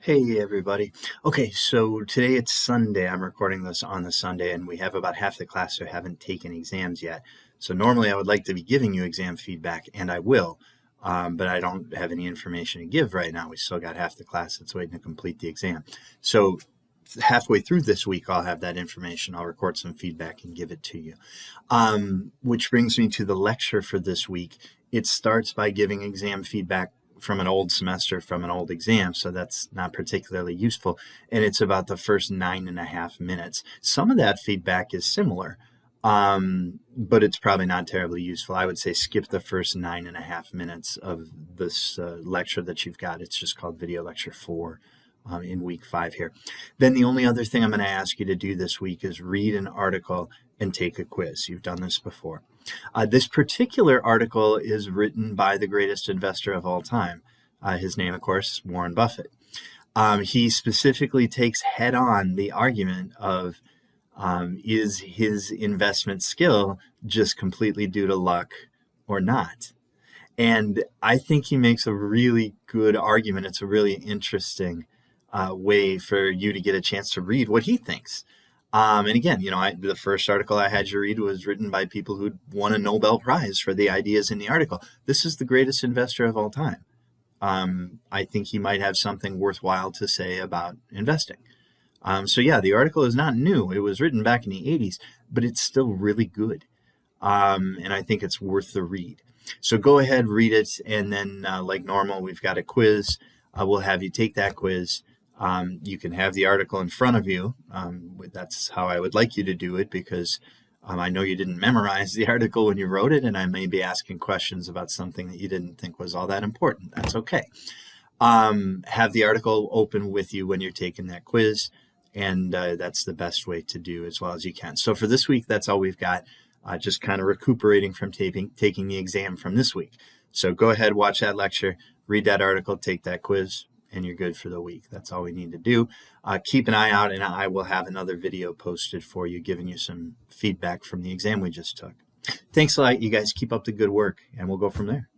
Hey everybody. Okay, so today it's Sunday. I'm recording this on the Sunday, and we have about half the class who haven't taken exams yet. So normally I would like to be giving you exam feedback, and I will, but I don't have any information to give right now. We still got half the class that's waiting to complete the exam. So halfway through this week, I'll have that information. I'll record some feedback and give it to you. Which brings me to the lecture for this week. It starts by giving exam feedback from an old semester, from an old exam, so that's not particularly useful. And it's about the first 9.5 minutes. Some of that feedback is similar, but it's probably not terribly useful. I would say skip the first 9.5 minutes of this lecture that you've got. It's just called Video Lecture 4 in week 5 here. Then the only other thing I'm going to ask you to do this week is read an article and take a quiz. You've done this before. This particular article is written by the greatest investor of all time. His name, of course, is Warren Buffett. He specifically takes head on the argument of is his investment skill just completely due to luck or not? And I think he makes a really good argument. It's a really interesting way for you to get a chance to read what he thinks. And again, the first article I had you read was written by people who'd won a Nobel Prize for the ideas in the article. This is the greatest investor of all time. I think he might have something worthwhile to say about investing. So yeah, the article is not new. It was written back in the 80s, but it's still really good. And I think it's worth the read. So go ahead, read it, and then like normal, we've got a quiz. We'll have you take that quiz. You can have the article in front of you. That's how I would like you to do it, because I know you didn't memorize the article when you wrote it, and I may be asking questions about something that you didn't think was all that important. That's okay. Have the article open with you when you're taking that quiz, and that's the best way to do as well as you can. So for this week, that's all we've got, just kind of recuperating from taking the exam from this week. So go ahead, watch that lecture, read that article, take that quiz, and you're good for the week. That's all we need to do. Keep an eye out, and I will have another video posted for you giving you some feedback from the exam we just took. Thanks a lot. You guys keep up the good work, and we'll go from there.